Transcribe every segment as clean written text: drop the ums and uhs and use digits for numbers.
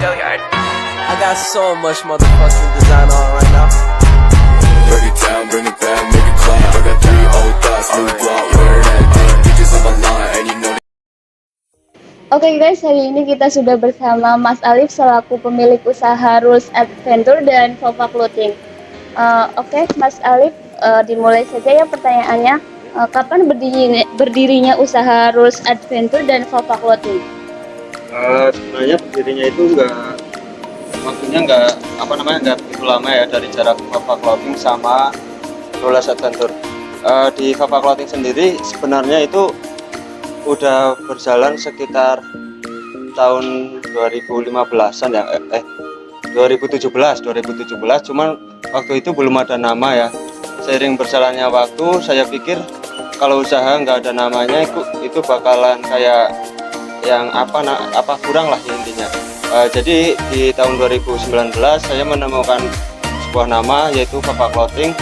I got so much motherfucking design on right now. Break it down, bring it back, make it clap. I got 3 old thoughts, new block, where that thing. Bitches on my line, and you know. Oke guys, hari ini kita sudah bersama Mas Alif selaku pemilik usaha Rules Adventure dan Fova Clothing. Oke, Mas Alif, dimulai saja ya pertanyaannya. Kapan berdirinya usaha Rules Adventure dan Fova Clothing? Sebenarnya berdirinya itu waktunya nggak begitu lama ya, dari jarak Fova Clothing sama Rules Adventure. Di Fova Clothing sendiri sebenarnya itu udah berjalan sekitar tahun 2015-an ya, 2017, cuman waktu itu belum ada nama ya. Seiring berjalannya waktu, saya pikir kalau usaha nggak ada namanya itu bakalan kayak yang kurang lah intinya. Jadi di tahun 2019 saya menemukan sebuah nama yaitu Fova Clothing.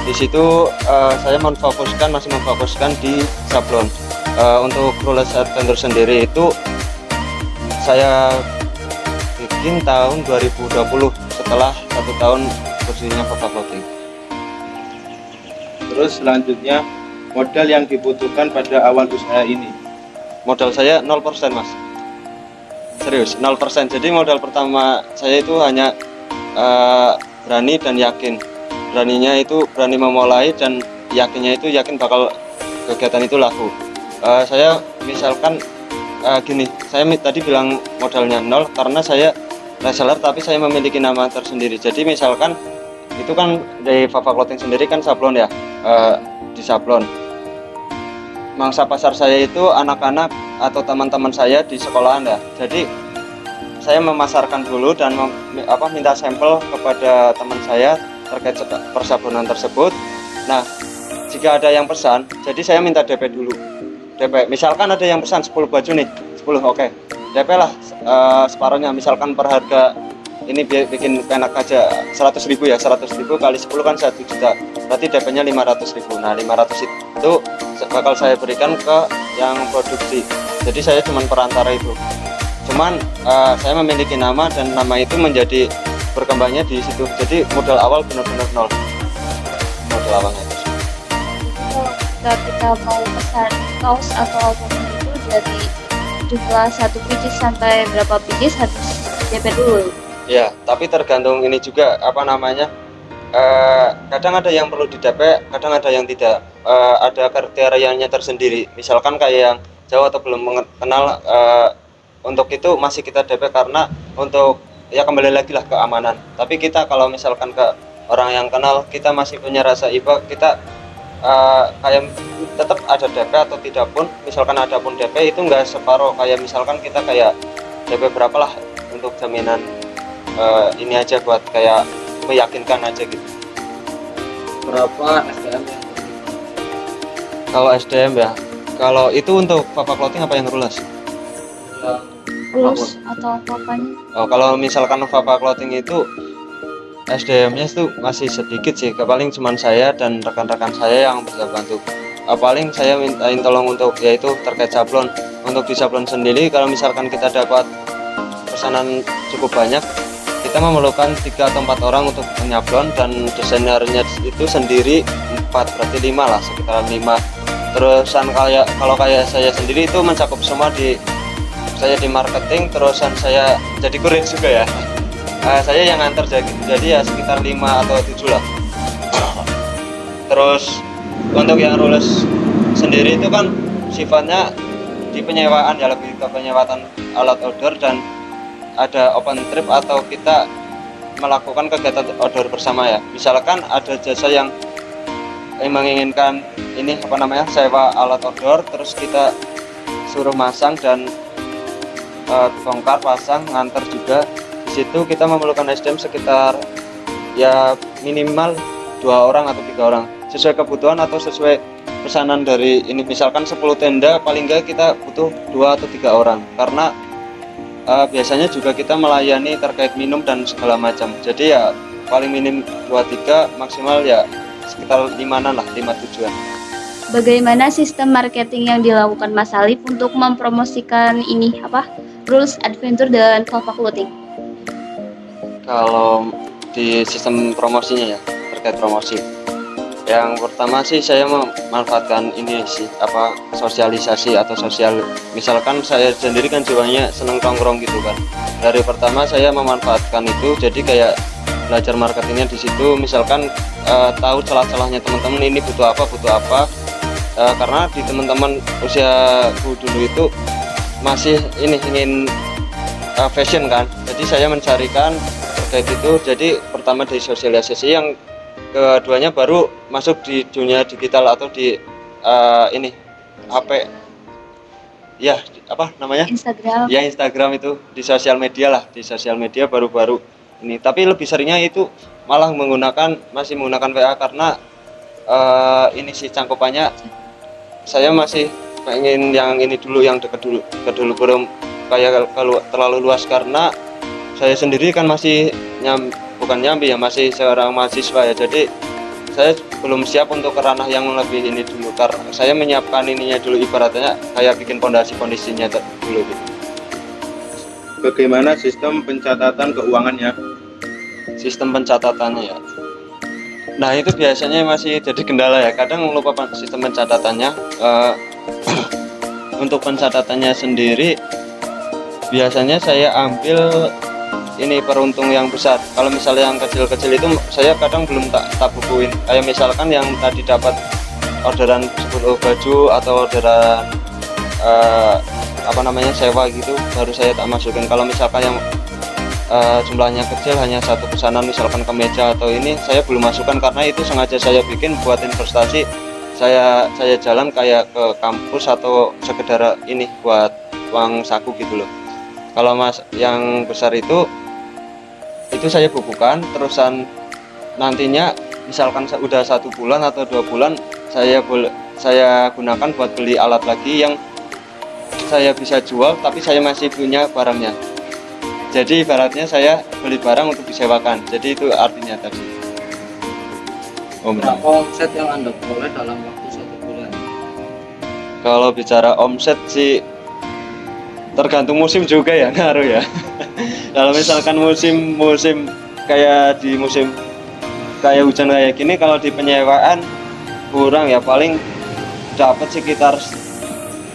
Di situ saya masih memfokuskan di sablon. Untuk Rules Adventure sendiri itu saya bikin tahun 2020 setelah 1 tahun berdirinya Fova Clothing. Terus selanjutnya, modal yang dibutuhkan pada awal usaha ini? Modal saya 0% mas, serius 0%. Jadi modal pertama saya itu hanya berani dan yakin. Beraninya itu berani memulai, dan yakinnya itu yakin bakal kegiatan itu laku. Saya misalkan gini, saya tadi bilang modalnya 0 karena saya reseller tapi saya memiliki nama tersendiri. Jadi misalkan itu kan dari Fova Clothing sendiri kan sablon ya, di sablon. Mangsa pasar saya itu anak-anak atau teman-teman saya di sekolahan ya. Jadi saya memasarkan dulu dan minta sampel kepada teman saya terkait persablonan tersebut. Nah, jika ada yang pesan, jadi saya minta DP dulu. DP, misalkan ada yang pesan 10 baju nih, 10, oke. DP lah separuhnya, misalkan per harga ini bikin enak aja 100.000 ya, 100.000 kali 10 kan 1 juta, berarti DP nya 500.000. Nah 500 itu bakal saya berikan ke yang produksi, jadi saya cuman perantara itu. Cuman saya memiliki nama dan nama itu menjadi berkembangnya di situ. Jadi modal awal benar-benar 0, modal awalnya itu. Kalau kita mau pesan kaos atau apapun itu dari jumlah 1 biji sampai berapa biji harus DP dulu. Ya, tapi tergantung ini juga kadang ada yang perlu di DP, kadang ada yang tidak. Ada kriterianya tersendiri. Misalkan kayak yang jauh atau belum mengenal, untuk itu masih kita DP karena untuk ya kembali lagi lah keamanan. Tapi kita kalau misalkan ke orang yang kenal, kita masih punya rasa iba, kita kayak tetap ada DP atau tidak pun, misalkan ada pun DP itu enggak separuh, kayak misalkan kita kayak DP berapa lah untuk jaminan ini aja buat kayak meyakinkan aja gitu. Berapa SDM? Kalau SDM ya, kalau itu untuk Fova Clothing apa yang Rules? Rules atau apanya? Oh, kalau misalkan Fova Clothing itu SDM-nya itu masih sedikit sih, paling cuman saya dan rekan-rekan saya yang bisa bantu. Paling saya mintain tolong untuk yaitu terkait sablon. Untuk di sablon sendiri, kalau misalkan kita dapat pesanan cukup banyak, kita memerlukan 3 atau 4 orang untuk menyablon, dan desainernya itu sendiri 4, berarti 5 lah, sekitar 5. Terusan kalau kayak saya sendiri itu mencakup semua, saya di marketing, terusan saya jadi kurir juga ya. Saya yang nganter, jadi ya sekitar 5 atau 7 lah. Terus untuk yang Rules sendiri itu kan sifatnya di penyewaan ya, lebih ke penyewaan alat outdoor, dan ada open trip atau kita melakukan kegiatan outdoor bersama ya. Misalkan ada jasa yang menginginkan ini sewa alat outdoor, terus kita suruh masang dan bongkar pasang nganter juga. Di situ kita memerlukan SDM sekitar ya minimal 2 orang atau 3 orang, sesuai kebutuhan atau sesuai pesanan dari ini. Misalkan 10 tenda, paling enggak kita butuh 2 atau 3 orang, karena biasanya juga kita melayani terkait minum dan segala macam. Jadi ya paling minim 2-3, maksimal ya sekitar 5-an lah, 5 tujuan. bagaimana sistem marketing yang dilakukan Mas Alif untuk mempromosikan ini Rules Adventure dan Volva Clothing? Kalau di sistem promosinya ya, terkait promosi, yang pertama sih saya memanfaatkan ini sih sosialisasi atau sosial. Misalkan saya sendiri kan jiwanya seneng tongkrong gitu kan, dari pertama saya memanfaatkan itu, jadi kayak belajar marketingnya di situ. Misalkan tahu celah-celahnya teman-teman, ini butuh apa, karena di teman-teman usiaku dulu itu masih ingin fashion kan, jadi saya mencarikan terkait itu. Jadi pertama dari sosialisasi, yang keduanya baru masuk di dunia digital atau di HP ya, Instagram. Ya, Instagram itu di sosial media lah, di sosial media baru-baru ini. Tapi lebih seringnya itu malah masih menggunakan WA, karena ini sih cangkupannya saya masih pengen yang ini dulu, yang dekat dulu, belum kayak kalau terlalu luas, karena saya sendiri kan masih bukan nyambi ya, masih seorang mahasiswa ya, jadi saya belum siap untuk ke ranah yang lebih ini dulu, karena saya menyiapkan ininya dulu, ibaratnya kayak bikin fondasinya dulu gitu. Bagaimana sistem pencatatan keuangannya? Sistem pencatatannya ya, nah itu biasanya masih jadi kendala ya, kadang lupa sistem pencatatannya. Untuk pencatatannya sendiri biasanya saya ambil ini peruntung yang besar. Kalau misalnya yang kecil-kecil itu saya kadang belum tak bukuin, kayak misalkan yang tadi dapat orderan 10 baju atau orderan sewa gitu, baru saya tak masukin. Kalau misalkan yang jumlahnya kecil, hanya satu pesanan misalkan kemeja atau ini, saya belum masukkan, karena itu sengaja saya bikin buat investasi. Saya jalan kayak ke kampus atau sekedar ini buat uang saku gitu loh. Kalau yang besar itu saya bukukan, terusan nantinya misalkan udah 1 bulan atau 2 bulan saya gunakan buat beli alat lagi yang saya bisa jual, tapi saya masih punya barangnya. Jadi ibaratnya saya beli barang untuk disewakan, jadi itu artinya tadi. Berapa omset yang Anda peroleh dalam waktu 1 bulan? Kalau bicara omset sih tergantung musim juga ya, ngaruh ya. Kalau misalkan musim kayak di musim kayak hujan kayak gini, kalau di penyewaan kurang ya, paling dapat sekitar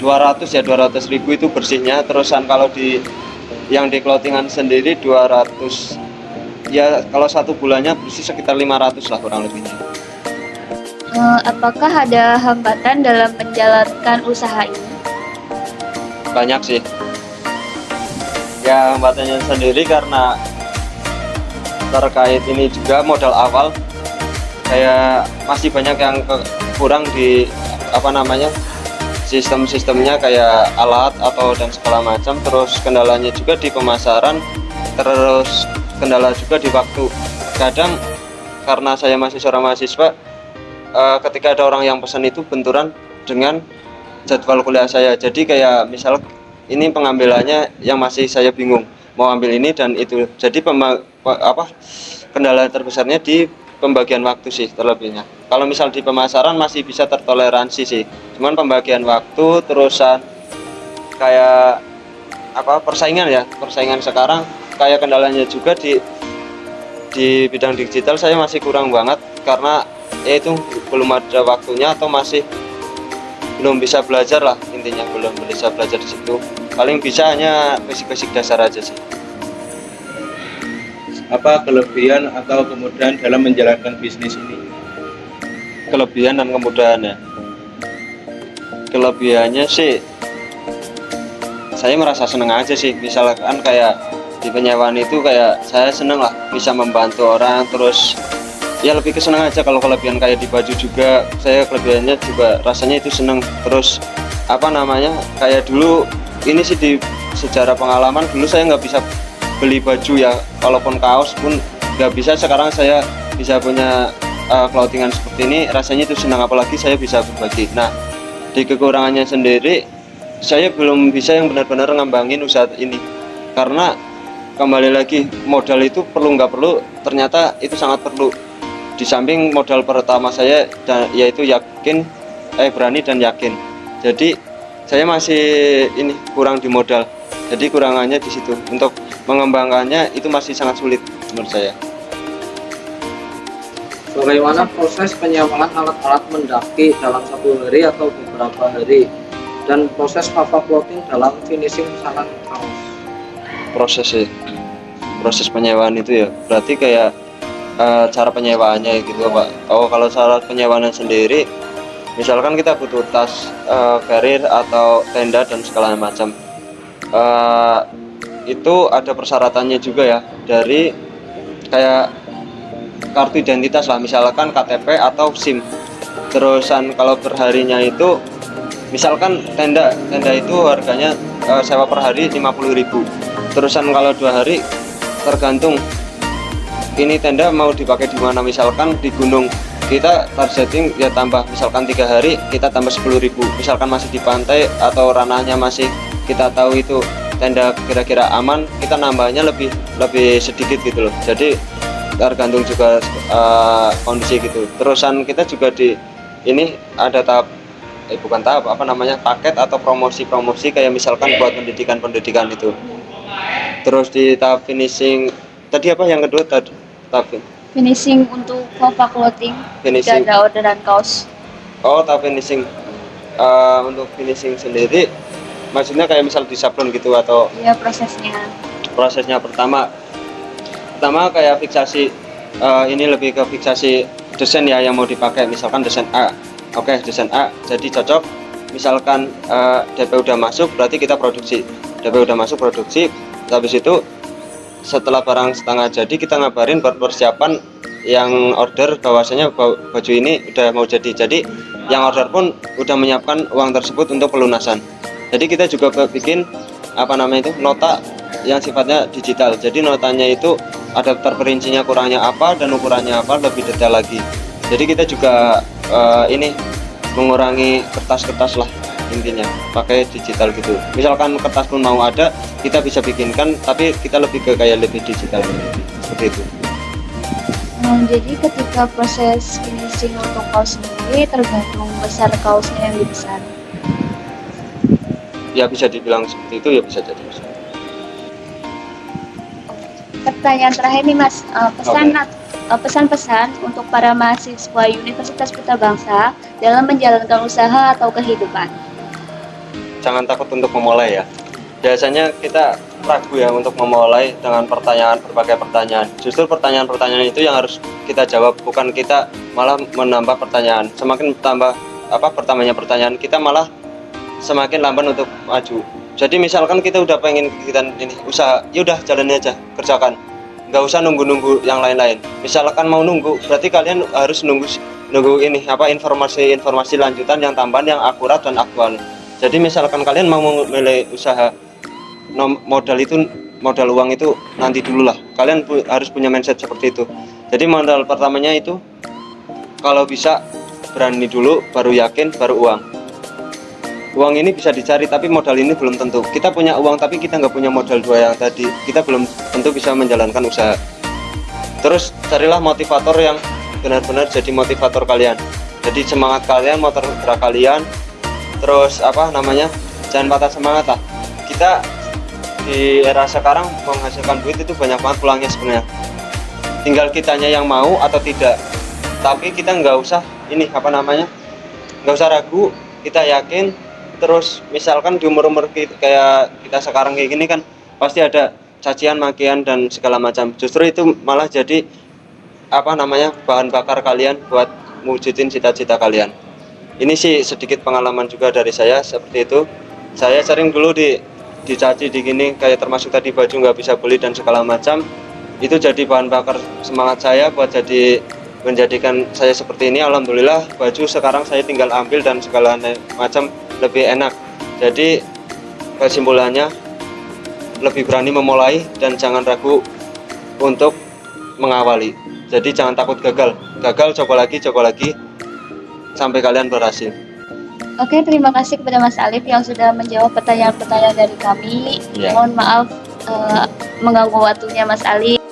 200 ribu itu bersihnya. Terusan kalau yang di clothingan sendiri 200 ya, kalau 1 bulannya bersih sekitar 500 lah kurang lebihnya. Apakah ada hambatan dalam menjalankan usaha ini? Banyak sih ya hambatannya sendiri, karena terkait ini juga modal awal, kayak masih banyak yang kurang di sistemnya, kayak alat atau dan segala macam. Terus kendalanya juga di pemasaran, terus kendala juga di waktu. Kadang karena saya masih seorang mahasiswa, ketika ada orang yang pesan itu benturan dengan jadwal kuliah saya. Jadi kayak misal ini pengambilannya yang masih saya bingung mau ambil ini dan itu. Jadi kendala terbesarnya di pembagian waktu sih terlebihnya. Kalau misal di pemasaran masih bisa tertoleransi sih, cuman pembagian waktu, terusan kayak persaingan sekarang, kayak kendalanya juga di bidang digital saya masih kurang banget, karena itu belum ada waktunya atau masih belum bisa belajar lah, intinya belum bisa belajar di situ. Paling bisa hanya basic dasar aja sih. Apa kelebihan atau kemudahan dalam menjalankan bisnis ini? Kelebihan dan kemudahannya. Kelebihannya sih saya merasa seneng aja sih. Misalkan kayak di penyewaan itu kayak saya seneng lah bisa membantu orang, terus ya lebih keseneng aja. Kalau kelebihan kayak di baju juga, saya kelebihannya juga rasanya itu seneng. Terus kayak dulu ini sih di sejarah pengalaman, dulu saya nggak bisa beli baju ya, walaupun kaos pun nggak bisa. Sekarang saya bisa punya clothingan seperti ini, rasanya itu senang, apalagi saya bisa berbagi. Nah, di kekurangannya sendiri saya belum bisa yang benar-benar ngembangin usaha ini, karena kembali lagi modal itu perlu nggak perlu, ternyata itu sangat perlu. Di samping modal pertama saya yaitu yakin berani dan yakin. Jadi saya masih ini kurang di modal. Jadi kurangannya di situ. Untuk mengembangkannya itu masih sangat sulit menurut saya. Bagaimana proses penyiapan alat-alat mendaki dalam 1 hari atau beberapa hari, dan proses Fafa Clothing dalam finishing pesanan kaos? Proses penyewaan itu ya berarti kayak cara penyewaannya gitu Pak. Oh, kalau cara penyewaannya sendiri, misalkan kita butuh tas, carrier atau tenda dan segala macam, itu ada persyaratannya juga ya, dari kayak kartu identitas lah, misalkan KTP atau SIM. Terusan kalau perharinya itu, misalkan tenda itu harganya sewa per hari 50.000. Terusan kalau 2 hari tergantung ini tenda mau dipakai di mana. Misalkan di gunung kita targeting ya tambah, misalkan 3 hari kita tambah 10.000. Misalkan masih di pantai atau ranahnya masih kita tahu itu tenda kira-kira aman, kita nambahnya lebih sedikit gitu loh. Jadi tergantung juga kondisi gitu. Terusan kita juga di ini ada tahap bukan tahap, apa namanya, paket atau promosi kayak misalkan buat pendidikan itu. Terus di tahap finishing tadi apa yang kedua tahap Finishing untuk Fafa Clothing, finishing. tidak ada orderan kaos. Oh, tahap finishing. Untuk finishing sendiri maksudnya kayak misal di sablon gitu atau Ya, prosesnya pertama kayak fiksasi, ini lebih ke fiksasi desain ya yang mau dipakai. Misalkan desain A, oke, desain A jadi cocok. Misalkan DP udah masuk, berarti kita produksi. DP udah masuk produksi. Habis itu setelah barang setengah jadi, kita ngabarin persiapan yang order bahwasanya baju ini udah mau jadi. Jadi yang order pun udah menyiapkan uang tersebut untuk pelunasan. Jadi kita juga bikin apa namanya itu nota yang sifatnya digital. Jadi notanya itu ada terperincinya kurangnya apa dan ukurannya apa, lebih detail lagi. Jadi kita juga ini mengurangi kertas-kertas lah intinya, pakai digital gitu. Misalkan kertas pun mau ada, kita bisa bikinkan, tapi kita lebih ke kayak lebih digital seperti itu. Jadi ketika proses finishing untuk kaos sendiri tergantung besar kaosnya yang dibesar. Ya bisa dibilang seperti itu, ya bisa jadi. Pertanyaan terakhir nih Mas, pesan-pesan untuk para mahasiswa Universitas Putra Bangsa dalam menjalankan usaha atau kehidupan. Jangan takut untuk memulai ya. Biasanya kita ragu ya untuk memulai dengan berbagai pertanyaan. Justru pertanyaan-pertanyaan itu yang harus kita jawab, bukan kita malah menambah pertanyaan. Semakin bertambahnya pertanyaan, kita malah semakin lamban untuk maju. Jadi misalkan kita udah pengen kegiatan ini usaha, ya udah jalani aja, kerjakan. Nggak usah nunggu yang lain. Misalkan mau nunggu, berarti kalian harus nunggu ini informasi lanjutan yang tambahan yang akurat dan aktual. Jadi misalkan kalian mau memilih usaha, modal uang itu nanti dulu lah. Kalian harus punya mindset seperti itu. Jadi modal pertamanya itu kalau bisa berani dulu, baru yakin, baru uang. Uang ini bisa dicari, tapi modal ini belum tentu. Kita punya uang, tapi kita nggak punya modal 2 yang tadi. Kita belum tentu bisa menjalankan usaha. Terus carilah motivator yang benar-benar jadi motivator kalian. Jadi semangat kalian, motor gerak kalian. Terus jangan patah semangat lah. Kita di era sekarang menghasilkan duit itu banyak banget peluangnya sebenarnya. Tinggal kitanya yang mau atau tidak. Tapi kita nggak usah nggak usah ragu. Kita yakin. Terus misalkan di umur-umur kayak kita sekarang kayak gini kan pasti ada cacian, makian dan segala macam. Justru itu malah jadi bahan bakar kalian buat mewujudin cita-cita kalian. Ini sih sedikit pengalaman juga dari saya seperti itu. Saya sering dulu dicaci di gini, kayak termasuk tadi baju nggak bisa beli dan segala macam. Itu jadi bahan bakar semangat saya buat menjadikan saya seperti ini. Alhamdulillah baju sekarang saya tinggal ambil dan segala macam lebih enak. Jadi kesimpulannya lebih berani memulai dan jangan ragu untuk mengawali. Jadi jangan takut gagal, coba lagi sampai kalian berhasil. Oke, terima kasih kepada Mas Alif yang sudah menjawab pertanyaan-pertanyaan dari kami. Ya. Mohon maaf mengganggu waktunya Mas Alif.